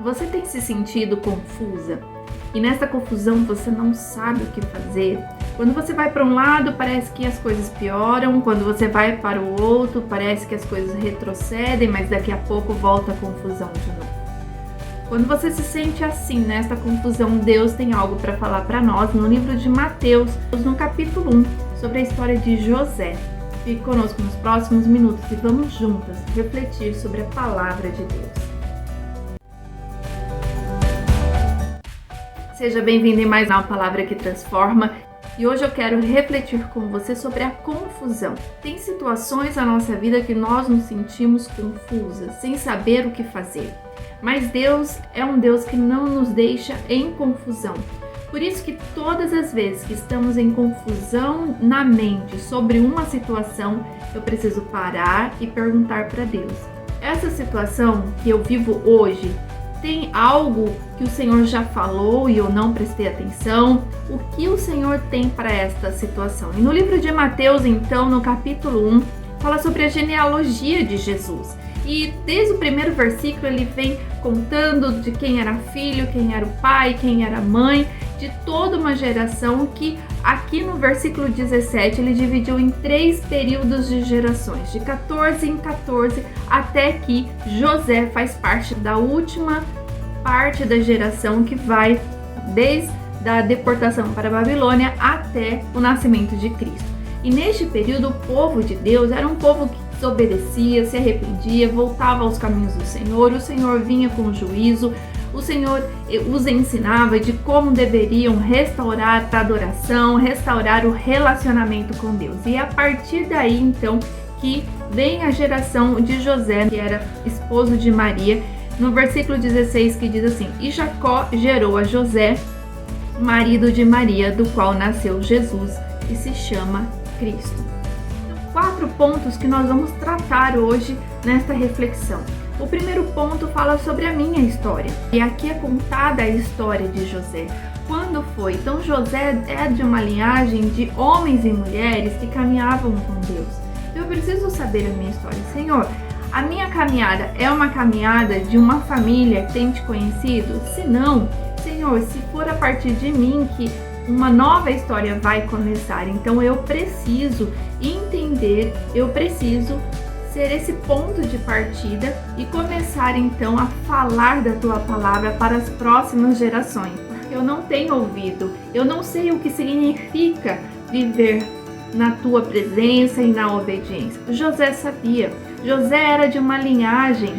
Você tem se sentido confusa? E nessa confusão você não sabe o que fazer? Quando você vai para um lado, parece que as coisas pioram. Quando você vai para o outro, parece que as coisas retrocedem, mas daqui a pouco volta a confusão de novo. Quando você se sente assim, nessa confusão, Deus tem algo para falar para nós no livro de Mateus, no capítulo 1, sobre a história de José. Fique conosco nos próximos minutos e vamos juntas refletir sobre a palavra de Deus. Seja bem-vindo em mais uma Palavra que Transforma. E hoje eu quero refletir com você sobre a confusão. Tem situações na nossa vida que nós nos sentimos confusas, sem saber o que fazer. Mas Deus é um Deus que não nos deixa em confusão. Por isso que todas as vezes que estamos em confusão na mente sobre uma situação, eu preciso parar e perguntar para Deus: essa situação que eu vivo hoje, tem algo que o Senhor já falou e eu não prestei atenção? O que o Senhor tem para esta situação? E no livro de Mateus, então, no capítulo 1, fala sobre a genealogia de Jesus. E desde o primeiro versículo ele vem contando de quem era filho, quem era o pai, quem era a mãe, de toda uma geração que aqui no versículo 17 ele dividiu em 3 períodos de gerações, de 14 em 14, até que José faz parte da última parte da geração que vai desde a deportação para a Babilônia até o nascimento de Cristo. E neste período o povo de Deus era um povo que desobedecia, se arrependia, voltava aos caminhos do Senhor, o Senhor vinha com juízo, o Senhor os ensinava de como deveriam restaurar a adoração, restaurar o relacionamento com Deus. E é a partir daí, então, que vem a geração de José, que era esposo de Maria, no versículo 16, que diz assim: E Jacó gerou a José, marido de Maria, do qual nasceu Jesus, que se chama Cristo. 4 pontos que nós vamos tratar hoje nesta reflexão. O primeiro ponto fala sobre a minha história. E aqui é contada a história de José. Quando foi? Então José é de uma linhagem de homens e mulheres que caminhavam com Deus. Eu preciso saber a minha história. Senhor, a minha caminhada é uma caminhada de uma família que tem te conhecido? Se não, Senhor, se for a partir de mim que uma nova história vai começar, então eu preciso entender, eu preciso ser esse ponto de partida e começar então a falar da tua palavra para as próximas gerações, porque eu não tenho ouvido, eu não sei o que significa viver na tua presença e na obediência. José sabia. José era de uma linhagem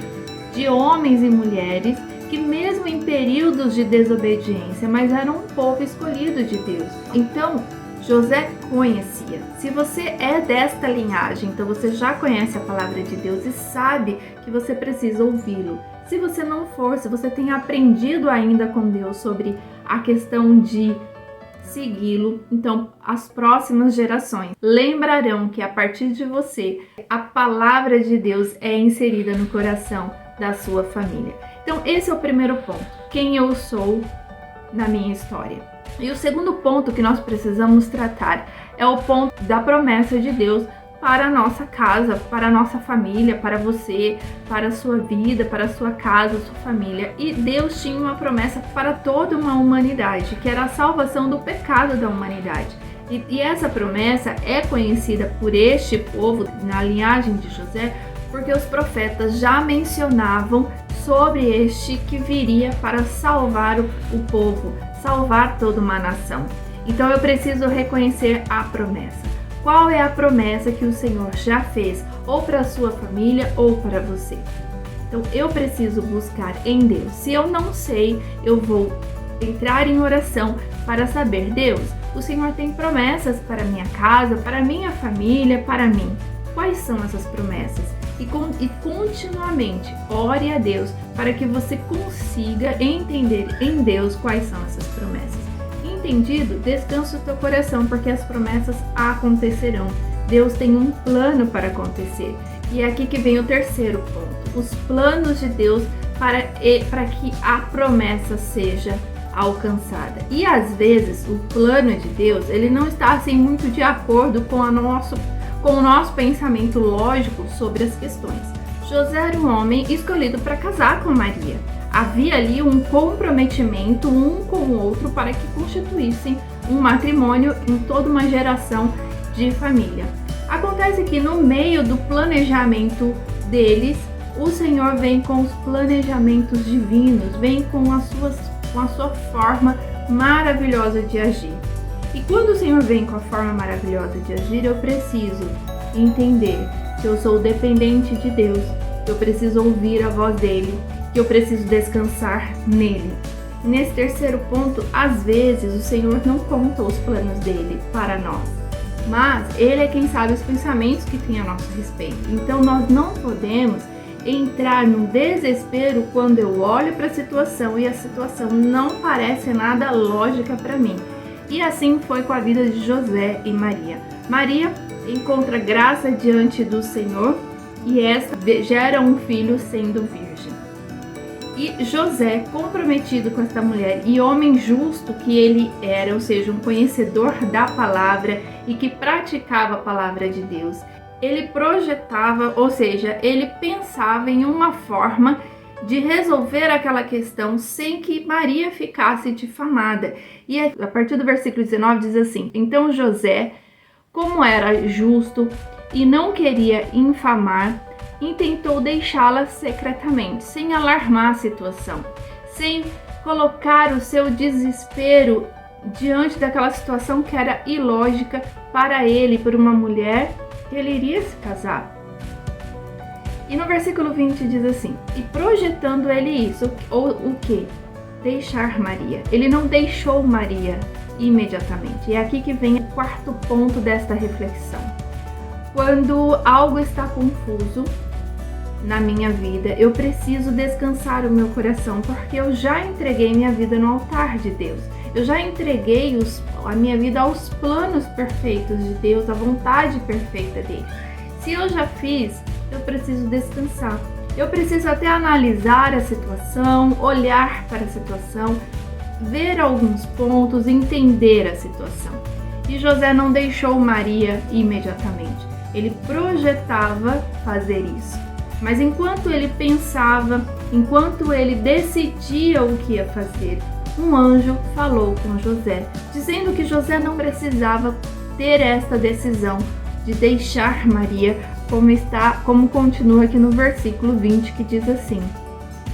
de homens e mulheres que mesmo em períodos de desobediência, mas era um povo escolhido de Deus. Então, José conhecia. Se você é desta linhagem, então você já conhece a palavra de Deus e sabe que você precisa ouvi-lo. Se você não for, se você tem aprendido ainda com Deus sobre a questão de segui-lo, então as próximas gerações lembrarão que a partir de você, a palavra de Deus é inserida no coração da sua família. Então esse é o primeiro ponto, quem eu sou na minha história. E o segundo ponto que nós precisamos tratar é o ponto da promessa de Deus para a nossa casa, para a nossa família, para você, para a sua vida, para a sua casa, a sua família. E Deus tinha uma promessa para toda uma humanidade, que era a salvação do pecado da humanidade. E essa promessa é conhecida por este povo, na linhagem de José, porque os profetas já mencionavam sobre este que viria para salvar o povo, salvar toda uma nação. Então eu preciso reconhecer a promessa. Qual é a promessa que o Senhor já fez, ou para a sua família, ou para você? Então eu preciso buscar em Deus. Se eu não sei, eu vou entrar em oração para saber: Deus, o Senhor tem promessas para minha casa, para minha família, para mim. Quais são essas promessas? E continuamente ore a Deus para que você consiga entender em Deus quais são essas promessas. Entendido? Descansa o teu coração, porque as promessas acontecerão. Deus tem um plano para acontecer. E é aqui que vem o terceiro ponto: os planos de Deus para que a promessa seja alcançada. E às vezes o plano de Deus, ele não está assim muito de acordo com o nosso pensamento lógico sobre as questões. José era um homem escolhido para casar com Maria. havia ali um comprometimento um com o outro para que constituíssem um matrimônio em toda uma geração de família. Acontece que no meio do planejamento deles, o Senhor vem com os planejamentos divinos, vem com a sua forma maravilhosa de agir. E quando o Senhor vem com a forma maravilhosa de agir, eu preciso entender que eu sou dependente de Deus, que eu preciso ouvir a voz dele, que eu preciso descansar nele. Nesse terceiro ponto, às vezes o Senhor não conta os planos dele para nós, mas ele é quem sabe os pensamentos que tem a nosso respeito. Então nós não podemos entrar num desespero quando eu olho para a situação e a situação não parece nada lógica para mim. E assim foi com a vida de José e Maria. Maria encontra graça diante do Senhor e esta gera um filho sendo virgem. E José, comprometido com esta mulher e homem justo que ele era, ou seja, um conhecedor da palavra e que praticava a palavra de Deus, ele projetava, ou seja, ele pensava em uma forma de resolver aquela questão sem que Maria ficasse difamada. E a partir do versículo 19 diz assim: então José, como era justo e não queria infamar, intentou deixá-la secretamente, sem alarmar a situação, sem colocar o seu desespero diante daquela situação que era ilógica para ele, por uma mulher que ele iria se casar. E no versículo 20 diz assim: e projetando ele isso, ou o que? Deixar Maria. Ele não deixou Maria imediatamente. E é aqui que vem o quarto ponto desta reflexão. Quando algo está confuso na minha vida, eu preciso descansar o meu coração, porque eu já entreguei minha vida no altar de Deus. Eu já entreguei a minha vida aos planos perfeitos de Deus, à vontade perfeita dele. Se eu já fiz, eu preciso descansar. Eu preciso até analisar a situação, olhar para a situação, ver alguns pontos, entender a situação. E José não deixou Maria imediatamente. Ele projetava fazer isso. Mas enquanto ele pensava, enquanto ele decidia o que ia fazer, um anjo falou com José, dizendo que José não precisava ter esta decisão de deixar Maria, como continua aqui no versículo 20, que diz assim: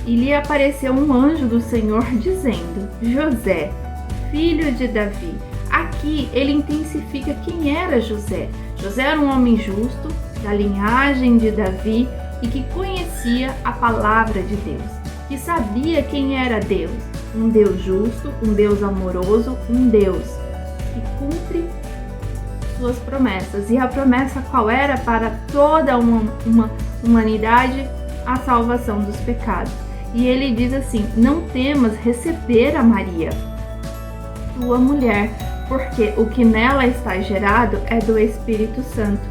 e lhe apareceu um anjo do Senhor dizendo: José, filho de Davi. Aqui ele intensifica quem era José. José era um homem justo, da linhagem de Davi, e que conhecia a palavra de Deus, que sabia quem era Deus, um Deus justo, um Deus amoroso, um Deus que cumpre suas promessas. E a promessa qual era? Para toda uma humanidade, a salvação dos pecados. E ele diz assim: não temas receber a Maria, tua mulher, porque o que nela está gerado é do Espírito Santo.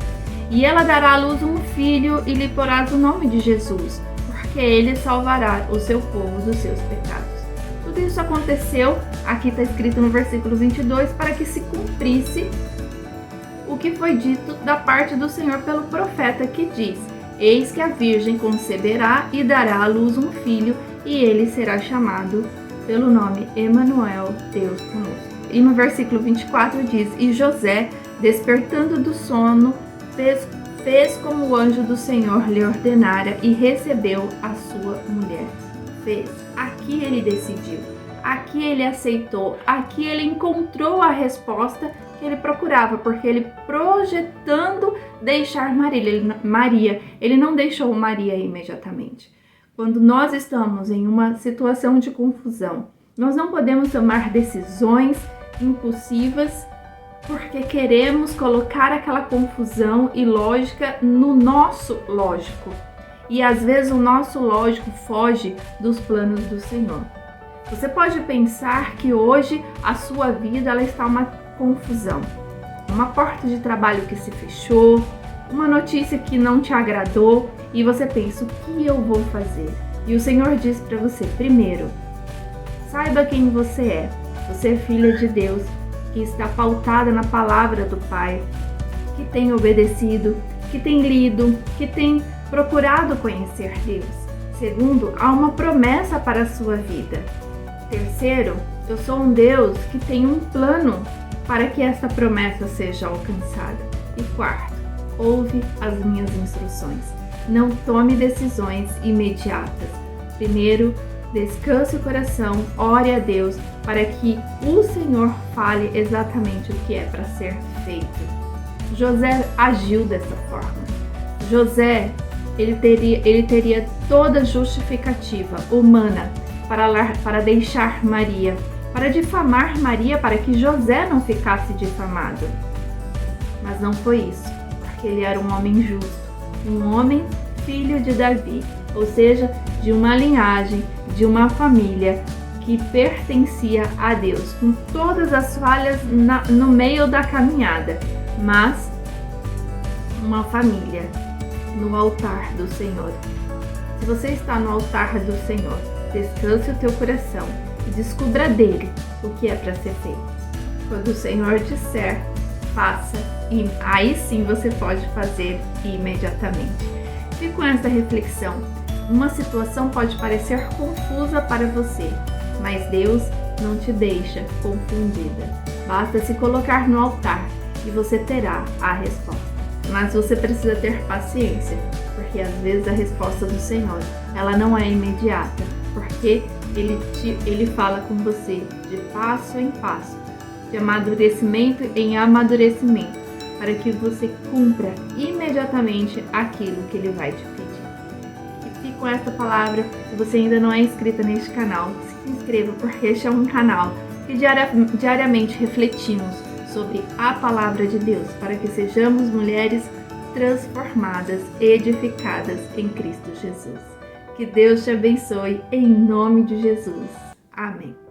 E ela dará à luz um filho e lhe porás o nome de Jesus, porque ele salvará o seu povo dos seus pecados. Tudo isso aconteceu, aqui está escrito no versículo 22, para que se cumprisse o que foi dito da parte do Senhor pelo profeta, que diz: eis que a virgem conceberá e dará à luz um filho, e ele será chamado pelo nome Emanuel, Deus conosco. E no versículo 24 diz: e José, despertando do sono, fez como o anjo do Senhor lhe ordenara e recebeu a sua mulher. Fez. Aqui ele decidiu, aqui ele aceitou, aqui ele encontrou a resposta que ele procurava, porque ele projetando deixar Maria, ele não deixou Maria imediatamente. Quando nós estamos em uma situação de confusão, nós não podemos tomar decisões impulsivas porque queremos colocar aquela confusão e lógica no nosso lógico. E às vezes o nosso lógico foge dos planos do Senhor. Você pode pensar que hoje a sua vida ela está uma confusão. Uma porta de trabalho que se fechou, uma notícia que não te agradou e você pensa: o que eu vou fazer? E o Senhor diz para você: primeiro, saiba quem você é. Você é filha de Deus, que está pautada na palavra do Pai, que tem obedecido, que tem lido, que tem procurado conhecer Deus. Segundo, há uma promessa para a sua vida. Terceiro, eu sou um Deus que tem um plano para que esta promessa seja alcançada. E quarto, ouve as minhas instruções. Não tome decisões imediatas. Primeiro, descanse o coração, ore a Deus para que o Senhor fale exatamente o que é para ser feito. José agiu dessa forma. José, ele teria toda justificativa humana para deixar Maria, para difamar Maria, para que José não ficasse difamado. Mas não foi isso, porque ele era um homem justo, um homem filho de Davi, ou seja, de uma linhagem, de uma família que pertencia a Deus, com todas as falhas no meio da caminhada, mas uma família no altar do Senhor. Se você está no altar do Senhor, descanse o teu coração e descubra dele o que é para ser feito. Quando o Senhor disser, faça, e aí sim você pode fazer imediatamente. Fique com essa reflexão. Uma situação pode parecer confusa para você, mas Deus não te deixa confundida. Basta se colocar no altar e você terá a resposta. Mas você precisa ter paciência, porque às vezes a resposta do Senhor, ela não é imediata, porque Ele fala com você de passo em passo, de amadurecimento em amadurecimento, para que você cumpra imediatamente aquilo que Ele vai te pedir. E fique com essa palavra. Se você ainda não é inscrita neste canal, se inscreva, porque este é um canal que diariamente refletimos sobre a palavra de Deus, para que sejamos mulheres transformadas e edificadas em Cristo Jesus. Que Deus te abençoe em nome de Jesus. Amém.